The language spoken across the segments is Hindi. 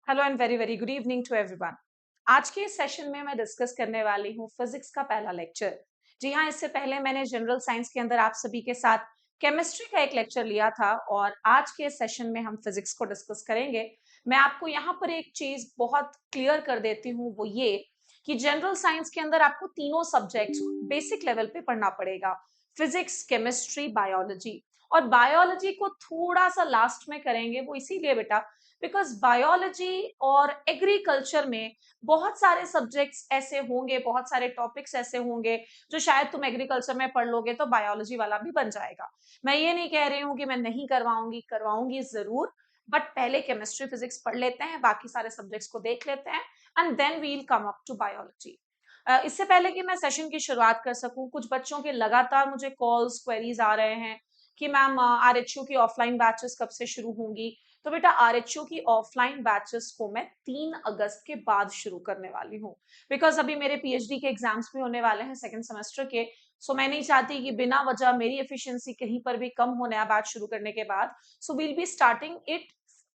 Hello and very very good evening to everyone. आज के इस सेशन में मैं डिस्कस करने वाली हूँ फिजिक्स का पहला लेक्चर। जी हाँ, इससे पहले मैंने जनरल साइंस के अंदर आप सभी के साथ केमिस्ट्री का एक लेक्चर लिया था और आज के इस सेशन में हम फिजिक्स को डिस्कस करेंगे। मैं आपको यहाँ पर एक चीज बहुत क्लियर कर देती हूँ, वो ये कि जनरल साइंस के अंदर आपको तीनों सब्जेक्ट्स बेसिक लेवल पे पढ़ना पड़ेगा। Physics, chemistry, biology. और बायोलॉजी को थोड़ा सा लास्ट में करेंगे, वो इसीलिए बेटा बिकॉज बायोलॉजी और एग्रीकल्चर में बहुत सारे सब्जेक्ट्स ऐसे होंगे, बहुत सारे टॉपिक्स ऐसे होंगे जो शायद तुम एग्रीकल्चर में पढ़ लोगे तो बायोलॉजी वाला भी बन जाएगा। मैं ये नहीं कह रही हूँ कि मैं नहीं करवाऊंगी, करवाऊंगी जरूर, बट पहले केमिस्ट्री फिजिक्स पढ़ लेते हैं, बाकी सारे सब्जेक्ट्स को देख लेते हैं and then we'll come up to biology. इससे पहले कि मैं सेशन की शुरुआत कर सकूं, कुछ बच्चों के लगातार मुझे कॉल्स क्वेरीज आ रहे हैं कि मैम आरएचयू की ऑफलाइन बैचेस कब से शुरू होंगी। तो बेटा आरएचयू की ऑफलाइन बैचेस को मैं 3 अगस्त के बाद शुरू करने वाली हूँ, बिकॉज अभी मेरे पीएचडी के एग्जाम्स भी होने वाले हैं सेकंड सेमेस्टर के। सो मैं नहीं चाहती कि बिना वजह मेरी एफिशिएंसी कहीं पर भी कम हो नया बैच शुरू करने के बाद। So we'll be starting it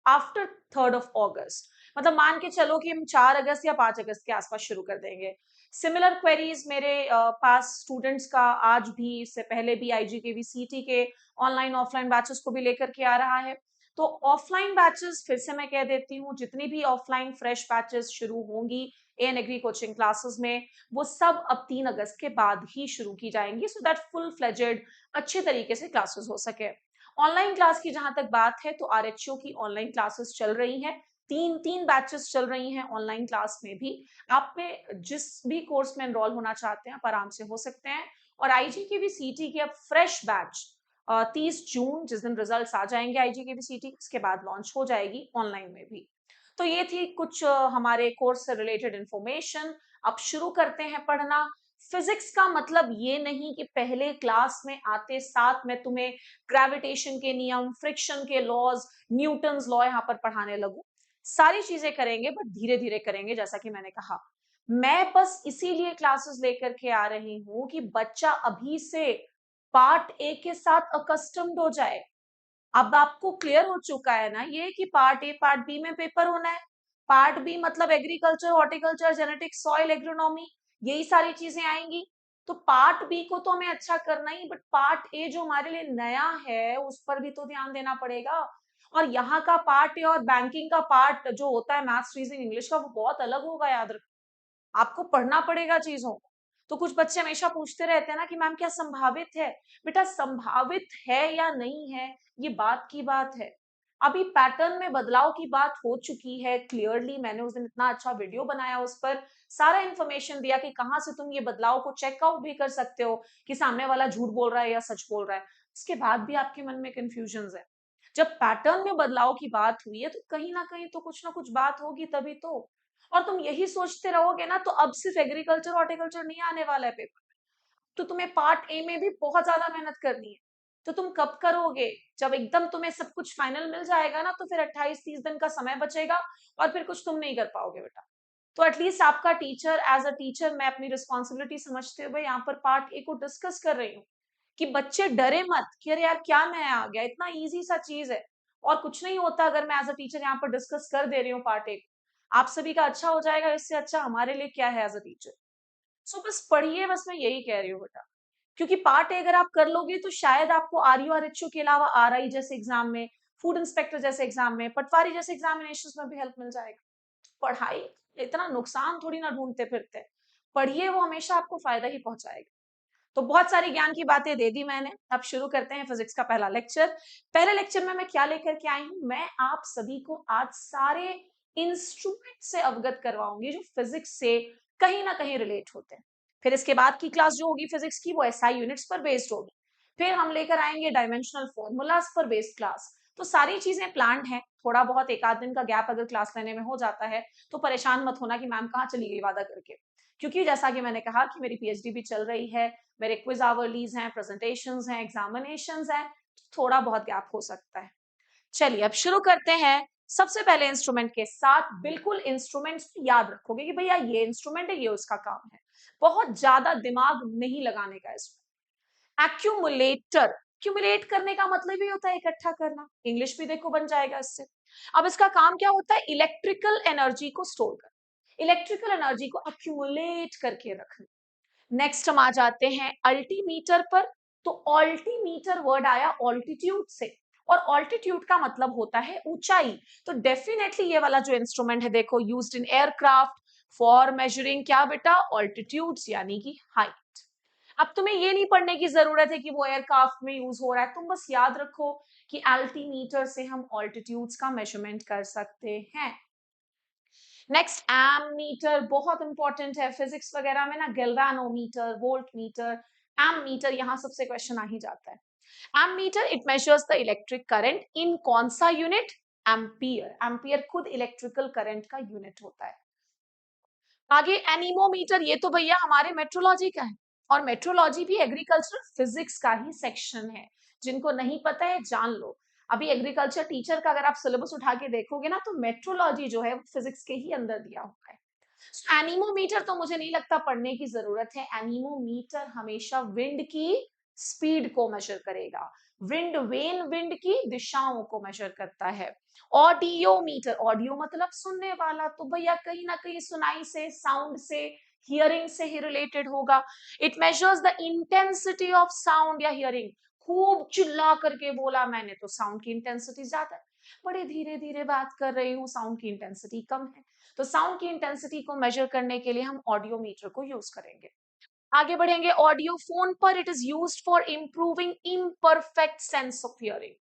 after 3rd of August। मतलब मान के चलो कि हम 4 अगस्त या 5 अगस्त के आसपास शुरू कर देंगे। सिमिलर क्वेरीज मेरे पास स्टूडेंट्स का आज भी, इससे पहले भी आईजीकेवी सीटी के ऑनलाइन ऑफलाइन बैचेस को भी लेकर के आ रहा है। तो ऑफलाइन बैचेस फिर से मैं कह देती हूँ, जितनी भी ऑफलाइन फ्रेश बैचेस शुरू होंगी एन एग्री कोचिंग क्लासेस में, वो सब अब 3 अगस्त के बाद ही शुरू की जाएंगी, सो दैट फुल फ्लेजेड अच्छे तरीके से क्लासेस हो सके। ऑनलाइन क्लास की जहां तक बात है तो आरएचओ की ऑनलाइन क्लासेस चल रही हैं, तीन तीन बैचेस चल रही हैं ऑनलाइन क्लास में भी। आप में जिस भी कोर्स में एनरोल होना चाहते हैं आप आराम से हो सकते हैं। और आईजी की भी सीटी की अब फ्रेश बैच 30 जून, जिस दिन रिजल्ट्स आ जाएंगे आईजी की भी सीटी, उसके बाद लॉन्च हो जाएगी ऑनलाइन में भी। तो ये थी कुछ हमारे कोर्स से रिलेटेड इंफॉर्मेशन। अब शुरू करते हैं पढ़ना। फिजिक्स का मतलब ये नहीं कि पहले क्लास में आते साथ मैं तुम्हें ग्रेविटेशन के नियम, फ्रिक्शन के लॉज, न्यूटन्स लॉ यहाँ पर पढ़ाने लगूं। सारी चीजें करेंगे बट धीरे धीरे करेंगे, जैसा कि मैंने कहा। मैं बस इसीलिए क्लासेस लेकर के आ रही हूं कि बच्चा अभी से पार्ट ए के साथ अकस्टम्ड हो जाए। अब आपको क्लियर हो चुका है ना ये कि पार्ट ए पार्ट बी में पेपर होना है। पार्ट बी मतलब agriculture, horticulture, genetics, soil agronomy, यही सारी चीजें आएंगी। तो पार्ट बी को तो हमें अच्छा करना ही, बट पार्ट ए जो हमारे लिए नया है उस पर भी तो ध्यान देना पड़ेगा। और यहाँ का पार्ट ए और बैंकिंग का पार्ट जो होता है मैथ्स, रीजनिंग, इंग्लिश का, वो बहुत अलग होगा, याद रखो। आपको पढ़ना पड़ेगा चीजों को। तो कुछ बच्चे हमेशा पूछते रहते हैं ना कि मैम क्या संभावित है। बेटा संभावित है या नहीं है, ये बात की बात है। अभी पैटर्न में बदलाव की बात हो चुकी है क्लियरली। मैंने उस दिन इतना अच्छा वीडियो बनाया, उस पर सारा इंफॉर्मेशन दिया कि कहाँ से तुम ये बदलाव को चेकआउट भी कर सकते हो कि सामने वाला झूठ बोल रहा है या सच बोल रहा है। उसके बाद भी आपके मन में कंफ्यूजन है। जब पैटर्न में बदलाव की बात हुई है तो कहीं ना कुछ बात होगी तभी तो। और तुम यही सोचते रहोगे ना तो अब सिर्फ एग्रीकल्चर, हॉर्टिकल्चर नहीं आने वाला है पेपर। तो तुम्हें पार्ट ए में भी बहुत ज्यादा मेहनत करनी है। तो तुम कब करोगे? जब एकदम तुम्हें सब कुछ फाइनल मिल जाएगा ना, तो फिर 28-30 दिन का समय बचेगा और फिर कुछ तुम नहीं कर पाओगे बेटा। तो एटलीस्ट आपका टीचर, एज अ टीचर मैं अपनी रिस्पॉन्सिबिलिटी समझते हुए यहाँ पर पार्ट ए को डिस्कस कर रही हूँ कि बच्चे डरे मत कि अरे यार क्या नया आ गया, इतना इजी सा चीज है और कुछ नहीं होता। अगर मैं एज अ टीचर यहाँ पर डिस्कस कर दे रही हूँ पार्ट ए, आप सभी का अच्छा हो जाएगा, इससे अच्छा हमारे लिए क्या है एज अ टीचर। सो बस पढ़िए, बस मैं यही कह रही हूँ बेटा। क्योंकि पार्ट ए अगर आप कर लोगे तो शायद आपको आरयू आरएचओ के अलावा आरआई जैसे एग्जाम में, फूड इंस्पेक्टर जैसे एग्जाम में, पटवारी जैसे एग्जामिनेशन में भी हेल्प मिल जाएगा। पढ़ाई इतना नुकसान थोड़ी ना ढूंढते फिरते हैं। पढ़िए, वो हमेशा आपको फायदा ही पहुंचाएगा। तो बहुत सारी ज्ञान की बातें दे दी मैंने, अब शुरू करते हैं फिजिक्स का पहला लेक्चर। पहले लेक्चर में मैं क्या लेकर के आई हूं, मैं आप सभी को आज सारे इंस्ट्रूमेंट से अवगत करवाऊंगी जो फिजिक्स से कहीं ना कहीं रिलेट होते हैं। फिर इसके बाद की क्लास जो होगी फिजिक्स की, वो एसआई यूनिट्स पर बेस्ड होगी। फिर हम लेकर आएंगे डायमेंशनल फॉर्मूलाज पर बेस्ड क्लास। तो सारी चीजें प्लान्ड हैं। थोड़ा बहुत एक आध दिन का गैप अगर क्लास लेने में हो जाता है तो परेशान मत होना कि मैम कहाँ चली गई वादा करके। क्योंकि जैसा कि मैंने कहा कि मेरी पीएचडी भी चल रही है, मेरे क्विज आवरलीज हैं, प्रेजेंटेशंस हैं, एग्जामिनेशंस हैं, तो थोड़ा बहुत गैप हो सकता है। चलिए अब शुरू करते हैं। सबसे पहले इंस्ट्रूमेंट के साथ, बिल्कुल इंस्ट्रूमेंट्स याद रखोगे कि भैया ये इंस्ट्रूमेंट है, ये उसका काम है। बहुत ज्यादा दिमाग नहीं लगाने का इसमें। एक्यूमुलेटर, एक्यूमुलेट करने का मतलब ही होता है इकट्ठा करना, इंग्लिश भी देखो बन जाएगा इससे। अब इसका काम क्या होता है? इलेक्ट्रिकल एनर्जी को स्टोर कर, इलेक्ट्रिकल एनर्जी को अक्यूमुलेट करके रखना। नेक्स्ट हम आ जाते हैं अल्टीमीटर पर। तो ऑल्टीमीटर वर्ड आया ऑल्टीट्यूड से, और ऑल्टीट्यूड का मतलब होता है ऊंचाई। तो डेफिनेटली ये वाला जो इंस्ट्रूमेंट है देखो, used in aircraft for measuring क्या बेटा? ऑल्टीट्यूड्स यानी कि हाइट। अब तुम्हें ये नहीं पढ़ने की जरूरत है कि वो एयरक्राफ्ट में यूज हो रहा है, तुम बस याद रखो कि अल्टीमीटर से हम ऑल्टीट्यूड्स का मेजरमेंट कर सकते हैं। नेक्स्ट एमीटर, बहुत इंपॉर्टेंट है फिजिक्स वगैरह में ना, गैल्वेनोमीटर, वोल्ट मीटर, एमीटर, यहां सबसे क्वेश्चन आ ही जाता है। Ammeter it measures the electric current in कौन सा यूनिट? एम्पियर। एम्पियर खुद इलेक्ट्रिकल करंट का यूनिट होता है। आगे एनीमोमीटर, ये तो भैया हमारे मेट्रोलॉजी का है, और मेट्रोलॉजी भी एग्रीकल्चरल फिजिक्स का ही सेक्शन है। जिनको नहीं पता है जान लो। अभी एग्रीकल्चर टीचर का अगर आप सिलेबस उठा के देखोगे ना, तो मेट्रोलॉजी जो है वो फिजिक्स के ही अंदर दिया हुआ है। एनीमोमीटर तो मुझे नहीं लगता पढ़ने की जरूरत है। एनीमोमीटर हमेशा विंड की स्पीड को मेजर करेगा, विंड वेन, विंड की दिशाओं को मेजर करता है। ऑडियोमीटर, ऑडियो मतलब सुनने वाला, तो भैया कहीं ना कहीं सुनाई से, साउंड से, हियरिंग से ही रिलेटेड होगा। It measures the intensity of sound या हियरिंग। खूब चिल्ला करके बोला मैंने तो साउंड की इंटेंसिटी ज्यादा है, बड़े धीरे धीरे बात कर रही हूँ साउंड की इंटेंसिटी कम है। तो साउंड की इंटेंसिटी को मेजर करने के लिए हम ऑडियोमीटर को यूज करेंगे। आगे बढ़ेंगे ऑडियो फोन पर। It is used for improving imperfect sense of hearing.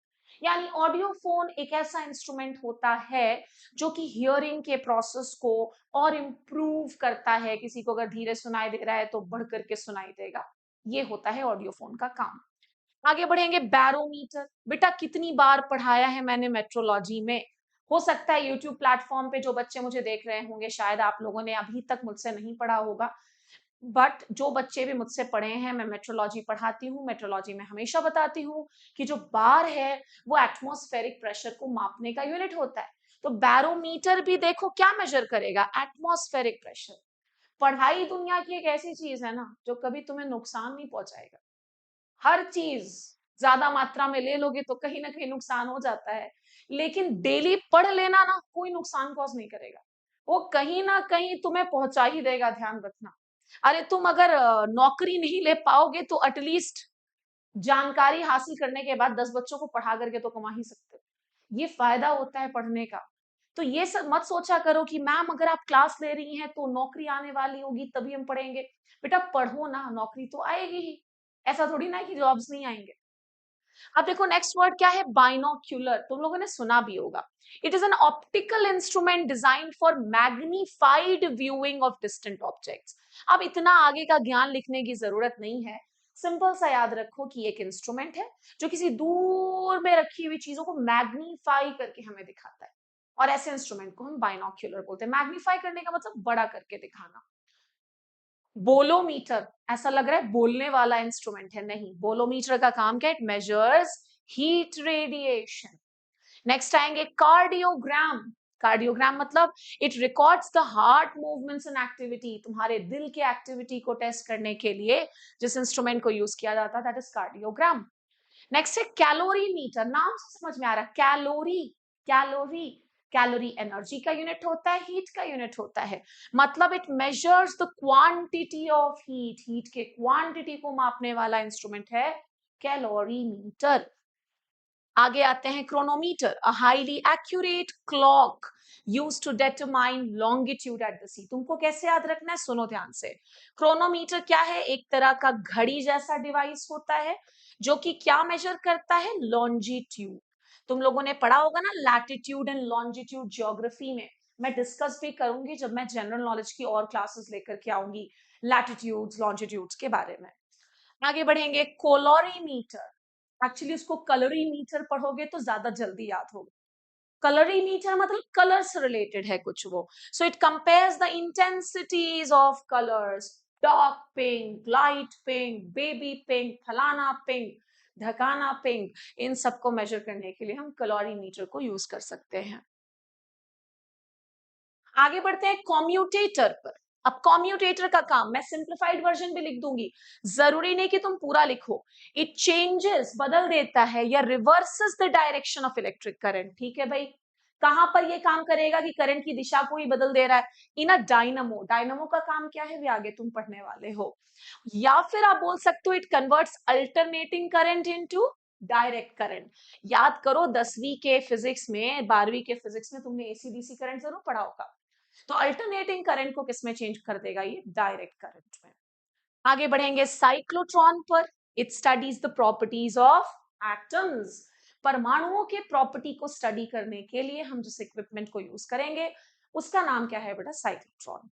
यानी ऑडियो फोन एक ऐसा इंस्ट्रूमेंट होता है जो कि हियरिंग के प्रोसेस को और इंप्रूव करता है। किसी को अगर धीरे सुनाई दे रहा है तो बढ़ करके सुनाई देगा। ये होता है ऑडियो फोन का काम। आगे बढ़ेंगे बैरोमीटर। बेटा कितनी बार पढ़ाया है मैंने मेट्रोलॉजी में। हो सकता है यूट्यूब प्लेटफॉर्म पे जो बच्चे मुझे देख रहे होंगे, शायद आप लोगों ने अभी तक मुझसे नहीं पढ़ा होगा, बट जो बच्चे भी मुझसे पढ़े हैं, मैं मेट्रोलॉजी पढ़ाती हूँ। मेट्रोलॉजी में हमेशा बताती हूँ कि जो बार है वो एटमॉस्फेरिक प्रेशर को मापने का यूनिट होता है। तो बैरोमीटर भी देखो क्या मेजर करेगा? Atmospheric pressure. पढ़ाई दुनिया की एक ऐसी चीज है ना जो कभी तुम्हें नुकसान नहीं पहुंचाएगा। हर चीज ज्यादा मात्रा में ले लोगे तो कहीं ना कहीं नुकसान हो जाता है, लेकिन डेली पढ़ लेना ना कोई नुकसान कॉज नहीं करेगा, वो कहीं ना कहीं तुम्हें पहुंचा ही देगा, ध्यान रखना। अरे तुम अगर नौकरी नहीं ले पाओगे तो एटलीस्ट जानकारी हासिल करने के बाद 10 बच्चों को पढ़ा करके तो कमा ही सकते हो। ये फायदा होता है पढ़ने का। तो ये सब मत सोचा करो कि मैम अगर आप क्लास ले रही हैं तो नौकरी आने वाली होगी तभी हम पढ़ेंगे। बेटा पढ़ो ना, नौकरी तो आएगी ही। ऐसा थोड़ी ना कि जॉब्स नहीं आएंगे। अब देखो नेक्स्ट वर्ड क्या है? बाइनोक्यूलर। तुम लोगों ने सुना भी होगा। It is an optical instrument design for magnified viewing of distant objects. अब इतना आगे का ज्ञान लिखने की जरूरत नहीं है, सिंपल सा याद रखो कि एक इंस्ट्रूमेंट है जो किसी दूर में रखी हुई चीजों को मैग्नीफाई करके हमें दिखाता है, और ऐसे इंस्ट्रूमेंट को हम बाइनोक्यूलर बोलते हैं। मैग्नीफाई करने का मतलब बड़ा करके दिखाना। बोलोमीटर, ऐसा लग रहा है बोलने वाला इंस्ट्रूमेंट है, नहीं। बोलोमीटर का काम क्या है? It measures heat radiation. Next आएंगे कार्डियोग्राम। कार्डियोग्राम मतलब it records the heart movements and activity. तुम्हारे दिल के एक्टिविटी को टेस्ट करने के लिए जिस इंस्ट्रूमेंट को यूज किया जाता है दैट इज कार्डियोग्राम। नेक्स्ट है कैलोरीमीटर। नाम से समझ में आ रहा है, कैलोरी। कैलोरी, कैलोरी एनर्जी का यूनिट होता है, हीट का यूनिट होता है। मतलब it measures the quantity of heat. Heat के क्वांटिटी को मापने वाला इंस्ट्रूमेंट है कैलोरीमीटर। आगे आते हैं chronometer, a highly accurate clock use to determine longitude at the sea. तुमको कैसे याद रखना है, सुनो ध्यान से। क्रोनोमीटर क्या है? एक तरह का घड़ी जैसा डिवाइस होता है जो कि क्या मेजर करता है? लॉन्जिट्यूड। तुम लोगों ने पढ़ा होगा ना लैटिट्यूड एंड लॉन्जिट्यूड ज्योग्राफी में। मैं डिस्कस भी करूंगी जब मैं जनरल नॉलेज की और क्लासेस लेकर के आऊंगी लैटिट्यूड्स लॉन्जिट्यूड्स के बारे में। आगे बढ़ेंगे कोलोरीमीटर। एक्चुअली उसको कलरीमीटर पढ़ोगे तो ज्यादा जल्दी याद होगा। कलरीमीटर मतलब कलर से रिलेटेड है कुछ वो। So it compares the intensities of colours. Dark pink, light pink, baby pink, फलाना पिंक, ढकाना पिंक, इन सबको मेजर करने के लिए हम कलोरीमीटर को यूज कर सकते हैं। आगे बढ़ते हैं कॉम्यूटेटर पर। अब कॉम्यूटेटर का काम, मैं सिंप्लीफाइड वर्जन भी लिख दूंगी, जरूरी नहीं कि तुम पूरा लिखो। इट चेंजेस, बदल देता है या reverses the direction of electric current. ठीक है भाई, कहां पर ये काम करेगा कि करंट की दिशा को ही बदल दे रहा है? इन अ डायनामो। डायनामो का काम क्या है, भी आगे तुम पढ़ने वाले हो। या फिर आप बोल सकते हो it converts alternating current into direct current. याद करो 10वीं के फिजिक्स में, 12वीं के फिजिक्स में तुमने एसी डीसी करंट जरूर पढ़ा होगा। तो अल्टरनेटिंग करंट को किसमें चेंज कर देगा, ये डायरेक्ट करंट में। आगे बढ़ेंगे साइक्लोट्रॉन पर। It studies the properties of atoms. परमाणुओं के प्रॉपर्टी को स्टडी करने के लिए हम जिस इक्विपमेंट को यूज करेंगे उसका नाम क्या है बेटा, साइक्लोट्रॉन।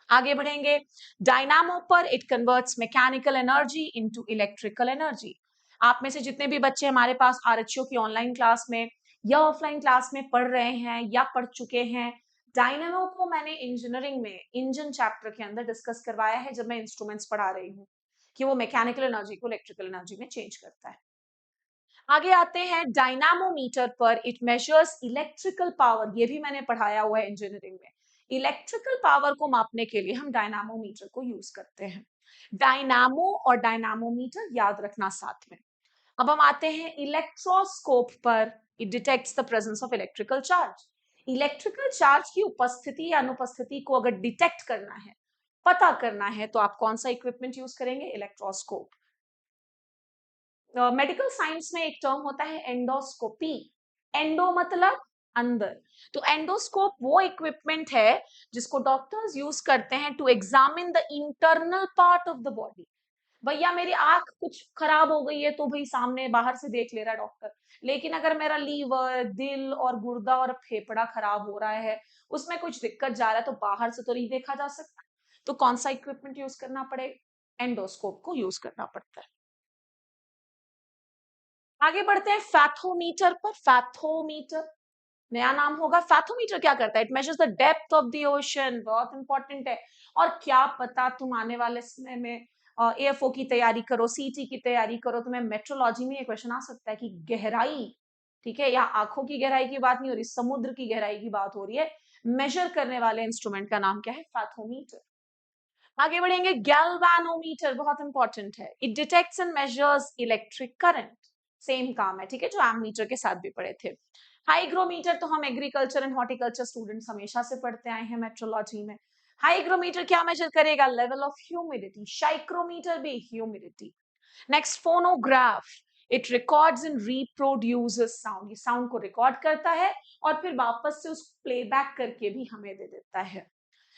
आगे बढ़ेंगे डायनामो पर। It converts mechanical energy into electrical energy. आप में से जितने भी बच्चे हमारे पास आरएचओ की ऑनलाइन क्लास में या ऑफलाइन क्लास में पढ़ रहे हैं या पढ़ चुके हैं, डायनामो को मैंने इंजीनियरिंग में इंजन चैप्टर के अंदर डिस्कस करवाया है जब मैं इंस्ट्रूमेंट्स पढ़ा रही हूँ, कि वो मैकेनिकल एनर्जी को इलेक्ट्रिकल एनर्जी में चेंज करता है। आगे आते हैं डायनामोमीटर पर। It measures electrical power. ये भी मैंने पढ़ाया हुआ है इंजीनियरिंग में। इलेक्ट्रिकल पावर को मापने के लिए हम डायनामोमीटर को यूज करते हैं। डायनामो और डायनामोमीटर याद रखना साथ में। अब हम आते हैं इलेक्ट्रोस्कोप पर। It detects the presence of electrical charge. Electrical charge की उपस्थिति या अनुपस्थिति को अगर डिटेक्ट करना है, पता करना है, तो आप कौन सा इक्विपमेंट यूज करेंगे, इलेक्ट्रोस्कोप। मेडिकल साइंस में एक टर्म होता है एंडोस्कोपी। एंडो मतलब अंदर। तो एंडोस्कोप वो इक्विपमेंट है जिसको डॉक्टर्स यूज करते हैं to examine the internal part of the body. भैया मेरी आंख कुछ खराब हो गई है तो भाई सामने बाहर से देख ले रहा है डॉक्टर, लेकिन अगर मेरा लीवर, दिल और गुर्दा और फेफड़ा खराब हो रहा है, उसमें कुछ दिक्कत जा रहा है, तो बाहर से तो नहीं देखा जा सकता। तो कौन सा इक्विपमेंट यूज करना पड़ेगा, एंडोस्कोप को यूज करना पड़ता है। आगे बढ़ते हैं फैथोमीटर पर। फैथोमीटर नया नाम होगा। फैथोमीटर क्या करता है, it measures the depth of the ocean. बहुत इंपॉर्टेंट है। और क्या पता तुम आने वाले समय में एएफओ की तैयारी करो, सीटी की तैयारी करो, तुम्हें मेट्रोलॉजी में ये क्वेश्चन आ सकता है कि गहराई, ठीक है, या आंखों की गहराई की बात नहीं हो रही, समुद्र की गहराई की बात हो रही है। मेजर करने वाले इंस्ट्रूमेंट का नाम क्या है, फैथोमीटर। आगे बढ़ेंगे गैल्वानोमीटर, बहुत इंपॉर्टेंट है। It detects and measures electric current. Same काम है, ठीक है, जो एमीटर के साथ भी पढ़े थे। हाइग्रोमीटर तो हम एग्रीकल्चर एंड हॉर्टिकल्चर स्टूडेंट्स हमेशा से पढ़ते आए हैं मेट्रोलॉजी में। हाइग्रोमीटर क्या मेजर करेगा, लेवल ऑफ ह्यूमिडिटी। शाइक्रोमीटर भी humidity. Next phonograph. It records and reproduces sound. ये साउंड को रिकॉर्ड करता है और फिर वापस से उसको प्लेबैक करके भी हमें दे देता है।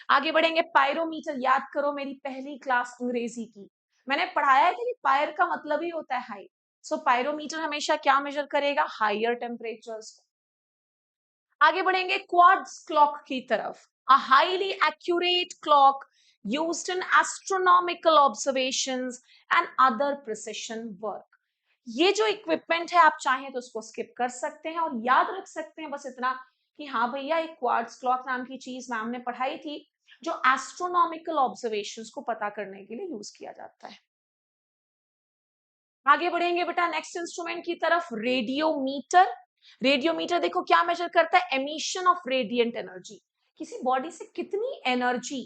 आगे बढ़ेंगे पायरोमीटर। याद करो मेरी पहली क्लास अंग्रेजी की, मैंने पढ़ाया है कि पायर का मतलब ही होता है हाई। सो पायरोमीटर हमेशा क्या मेजर करेगा, हायर टेम्परेचर्स। आगे बढ़ेंगे क्वार्ट्ज क्लॉक की तरफ। अ highly accurate clock used in astronomical observations and other precision work. ये जो इक्विपमेंट है आप चाहें तो उसको स्किप कर सकते हैं और याद रख सकते हैं बस इतना कि हाँ भैया एक क्वार्ट्ज क्लॉक नाम की चीज मैम ने पढ़ाई थी जो एस्ट्रोनॉमिकल ऑब्जर्वेशंस को पता करने के लिए यूज किया जाता है। आगे बढ़ेंगे बेटा नेक्स्ट इंस्ट्रूमेंट की तरफ, रेडियोमीटर। रेडियोमीटर देखो क्या मेजर करता है, एमिशन ऑफ रेडिएंट एनर्जी। किसी बॉडी से कितनी एनर्जी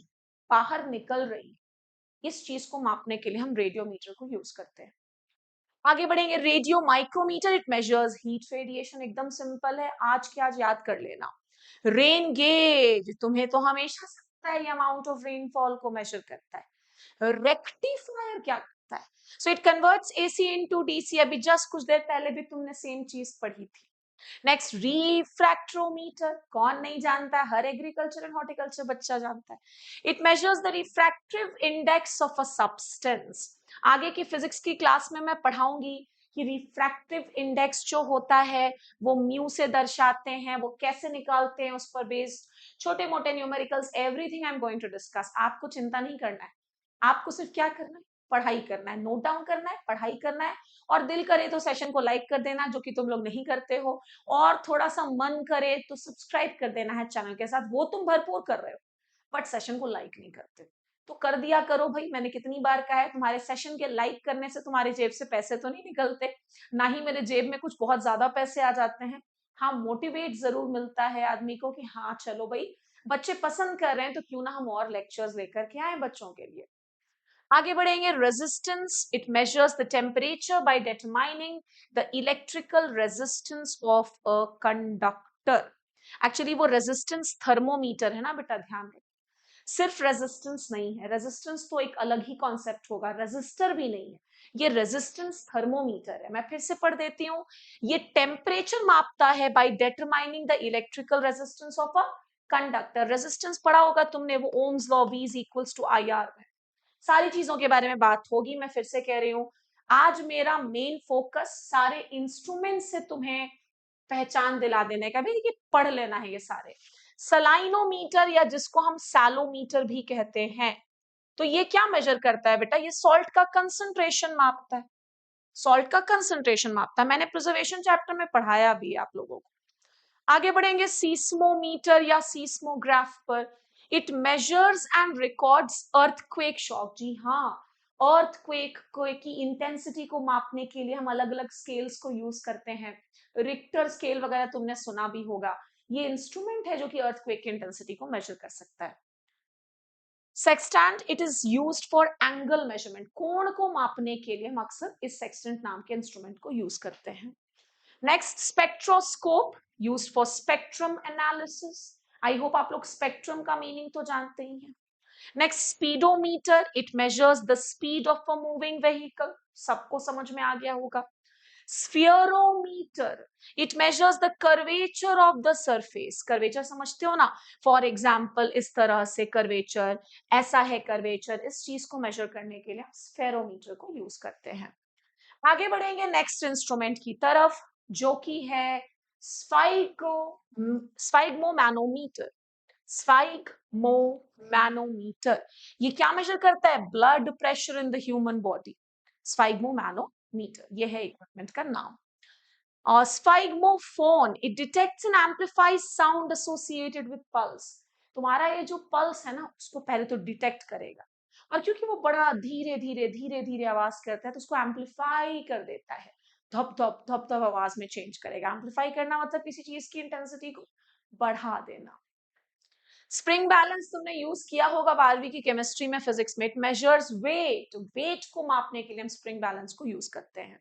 बाहर निकल रही है, इस चीज को मापने के लिए हम रेडियोमीटर को यूज करते हैं। आगे बढ़ेंगे radio micrometer. It measures heat radiation. एकदम सिंपल है, आज के आज याद कर लेना। रेन गेज, तुम्हें तो हमेशा से पता है, अमाउंट ऑफ रेनफॉल को मेजर करता है। रेक्टिफायर क्या करता है, so it converts AC into DC. अभी जस्ट कुछ देर पहले भी तुमने सेम चीज पढ़ी थी। नेक्स्ट रिफ्रैक्ट्रोमीटर, कौन नहीं जानता, हर एग्रीकल्चर एंड हॉर्टिकल्चर बच्चा जानता है। It measures the refractive index of a substance. आगे की फिजिक्स की क्लास में मैं पढ़ाऊंगी कि रिफ्रैक्टिव इंडेक्स जो होता है वो म्यू से दर्शाते हैं, वो कैसे निकालते हैं, उस पर बेस्ड छोटे मोटे numericals, everything I am going to discuss. आपको चिंता नहीं करना है, आपको सिर्फ क्या करना है, पढ़ाई करना है, नोट डाउन करना है, पढ़ाई करना है। और दिल करे तो सेशन को लाइक कर देना, जो कि तुम लोग नहीं करते हो, और थोड़ा सा मन करे तो सब्सक्राइब कर देना है चैनल के साथ, वो तुम भरपूर कर रहे हो बट सेशन को लाइक नहीं करते। तो कर दिया करो भाई, मैंने कितनी बार कहा है, तुम्हारे सेशन के लाइक करने से तुम्हारी जेब से पैसे तो नहीं निकलते, ना ही मेरे जेब में कुछ बहुत ज्यादा पैसे आ जाते हैं। हाँ, मोटिवेट जरूर मिलता है आदमी को कि हाँ चलो भाई, बच्चे पसंद कर रहे हैं तो क्यों ना हम और लेक्चर्स लेकर के आए बच्चों के लिए। आगे बढ़ेंगे resistance. It measures the temperature by determining the electrical resistance of a conductor. Actually वो रेजिस्टेंस थर्मोमीटर है ना बेटा, ध्यान रखिए। सिर्फ रेजिस्टेंस नहीं है, रेजिस्टेंस तो एक अलग ही कॉन्सेप्ट होगा, रेजिस्टर भी नहीं है, ये रेजिस्टेंस थर्मोमीटर है। मैं फिर से पढ़ देती हूँ, ये टेम्परेचर मापता है by determining the electrical resistance of a conductor. Resistance पढ़ा होगा तुमने, वो Ohm's law, V is equals to IR में। सारी चीजों के बारे में बात होगी। मैं फिर से कह रही हूँ, आज मेरा मेन फोकस सारे इंस्ट्रूमेंट से तुम्हें पहचान दिला देने का भी, कि पढ़ लेना है ये सारे। सलाइनोमीटर या जिसको हम सैलोमीटर भी कहते हैं, तो ये क्या मेजर करता है बेटा? ये सॉल्ट का कंसंट्रेशन मापता है, सॉल्ट का कंसंट्रेशन मापता है। मैंने प्रिजर्वेशन चैप्टर में पढ़ाया भी है आप लोगों को। आगे बढ़ेंगे सीस्मोमीटर या सीस्मोग्राफ पर। It measures and records earthquake shock. जी हाँ, अर्थक्वेक की इंटेंसिटी को मापने के लिए हम अलग अलग स्केल्स को यूज करते हैं। रिक्टर स्केल वगैरह तुमने सुना भी होगा। ये इंस्ट्रूमेंट है जो कि अर्थक्वेक की इंटेंसिटी को मेजर कर सकता है। Sextant, it is used for angle measurement. कोण को मापने के लिए हम अक्सर इस सेक्सटेंट नाम के इंस्ट्रूमेंट को यूज करते हैं। Next, spectroscope, used for spectrum analysis. I hope आप लोग स्पेक्ट्रम का मीनिंग तो जानते ही हैं। Next, speedometer, it measures the speed of a moving vehicle. सबको समझ में आ गया होगा। Spherometer, it measures the curvature of the surface. Curvature समझते हो ना, फॉर एग्जाम्पल इस तरह से कर्वेचर, ऐसा है कर्वेचर, इस चीज को मेजर करने के लिए हम स्फेरोमीटर को यूज करते हैं। आगे बढ़ेंगे नेक्स्ट इंस्ट्रूमेंट की तरफ, जो कि है स्फाइग्मोमैनोमीटर। स्फाइग्मोमैनोमीटर, ये क्या मेजर करता है? Blood pressure in the human body. Sphygmomanometer, ये है इक्विपमेंट का नाम। Sphygmophone, it detects and amplifies sound associated with pulse. तुम्हारा ये जो पल्स है ना, उसको पहले तो डिटेक्ट करेगा, और क्योंकि वो बड़ा धीरे धीरे धीरे धीरे आवाज करता है, तो उसको एम्पलीफाई कर देता है। धप धप धप धप आवाज में चेंज करेगा। एम्पलीफाई करना मतलब किसी चीज की इंटेंसिटी को बढ़ा देना। स्प्रिंग बैलेंस तुमने यूज किया होगा 12वीं की केमिस्ट्री में, फिजिक्स में। इट मेजर्स वेट, वेट को मापने के लिए हम स्प्रिंग बैलेंस को यूज करते हैं।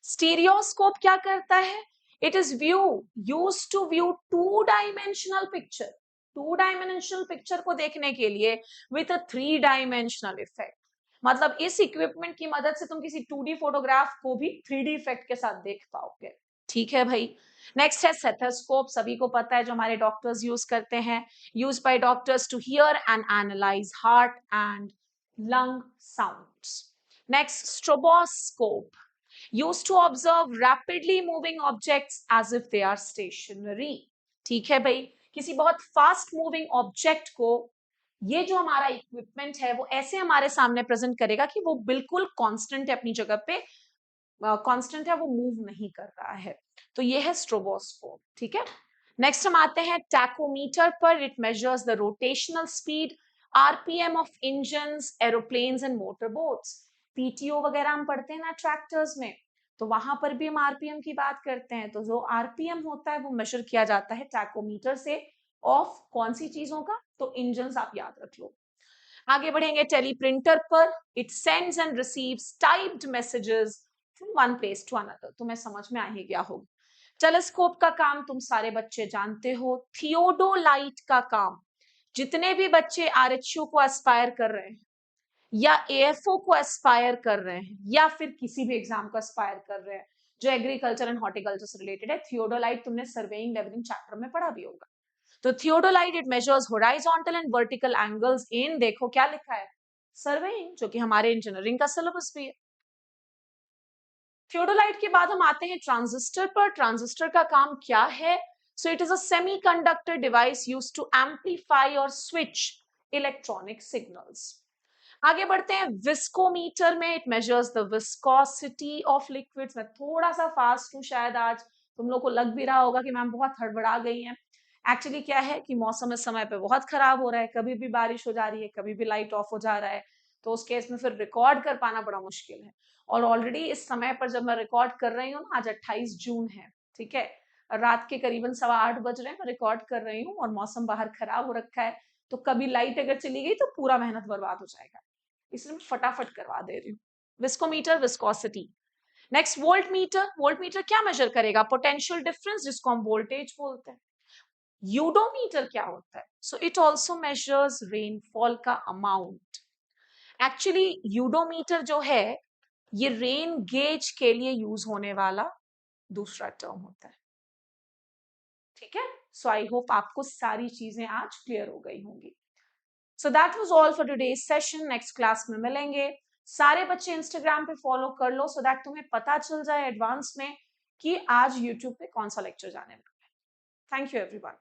स्टीरियोस्कोप क्या करता है? It is use to view two dimensional picture. Two dimensional picture को देखने के लिए with a three dimensional effect. मतलब इस इक्विपमेंट की मदद से तुम किसी 2D फोटोग्राफ को भी 3D इफेक्ट के साथ देख पाओगे। ठीक है भाई। नेक्स्ट है सेथोस्कोप, सभी को पता है, जो हमारे डॉक्टर्स यूज करते हैं, use by doctors to hear and analyze heart and lung sounds. Next, stroboscope, used to observe rapidly moving objects as if they are stationary। ठीक है भाई, किसी बहुत फास्ट मूविंग ऑब्जेक्ट को ये जो हमारा इक्विपमेंट है वो ऐसे हमारे सामने प्रेजेंट करेगा कि वो बिल्कुल कांस्टेंट है अपनी जगह पे, कांस्टेंट है, वो मूव नहीं कर रहा है। तो ये है स्ट्रोबोस्कोप। ठीक है। नेक्स्ट हम आते हैं टैकोमीटर पर। It measures the rotational speed, RPM of engines, aeroplanes and motor boats. PTO वगैरह हम पढ़ते हैं ना ट्रैक्टर्स में, तो वहां पर भी हम RPM की बात करते हैं। तो जो RPM होता है वो मेजर किया जाता है टैकोमीटर से, ऑफ कौन सी चीजों का? तो इंजन्स, आप याद रख लो। आगे बढ़ेंगे टेलीप्रिंटर पर। It sends and receives typed messages from one place to another. तुम्हें समझ में आ ही गया होगा। टेलीस्कोप का काम तुम सारे बच्चे जानते हो। थियोडोलाइट का काम, जितने भी बच्चे RHU को एस्पायर कर रहे हैं, या AFO को एस्पायर कर रहे हैं, या फिर किसी भी एग्जाम को एस्पायर कर रहे हैं जो एग्रीकल्चर एंड हॉर्टिकल्चर से रिलेटेड है, थियोडोलाइट तुमने सर्वेइंग लेवलिंग चैप्टर में पढ़ा भी होगा। तो theodolite, it measures horizontal and vertical angles in, देखो क्या लिखा है, सर्वेइंग, जो कि हमारे इंजीनियरिंग का सिलेबस भी है। थियोडोलाइट के बाद हम आते हैं ट्रांजिस्टर पर। ट्रांजिस्टर का काम क्या है? So it is a semiconductor device used to amplify और स्विच इलेक्ट्रॉनिक सिग्नल्स। आगे बढ़ते हैं विस्कोमीटर में। It measures the viscosity of liquids. मैं थोड़ा सा फास्ट हूं शायद आज, तुम लोग को लग भी रहा होगा कि मैम बहुत हड़बड़ा गई हैं। एक्चुअली क्या है कि मौसम इस समय पे बहुत खराब हो रहा है, कभी भी बारिश हो जा रही है, कभी भी लाइट ऑफ हो जा रहा है, तो उस केस में फिर रिकॉर्ड कर पाना बड़ा मुश्किल है। और ऑलरेडी इस समय पर जब मैं रिकॉर्ड कर रही हूँ ना, आज 28 जून है, ठीक है, रात के करीबन 8:15 बज रहे हैं, मैं रिकॉर्ड कर रही हूँ और मौसम बाहर खराब हो रखा है, तो कभी लाइट अगर चली गई तो पूरा मेहनत बर्बाद हो जाएगा, इसलिए मैं फटाफट करवा दे रही हूँ। Viscometer, viscosity. Next, volt meter. Volt meter क्या मेजर करेगा? पोटेंशियल डिफरेंस, जिसको हम वोल्टेज बोलते हैं। यूडोमीटर क्या होता है? So it also measures rainfall का अमाउंट। एक्चुअली यूडोमीटर जो है ये रेन गेज के लिए यूज होने वाला दूसरा टर्म होता है। ठीक है, सो आई होप आपको सारी चीजें आज क्लियर हो गई होंगी। So that was all for today's session. Next class में मिलेंगे। सारे बच्चे इंस्टाग्राम पे फॉलो कर लो सो दैट तुम्हें पता चल जाए एडवांस में कि आज यूट्यूब पे कौन सा लेक्चर जाने वाला है। Thank you everyone.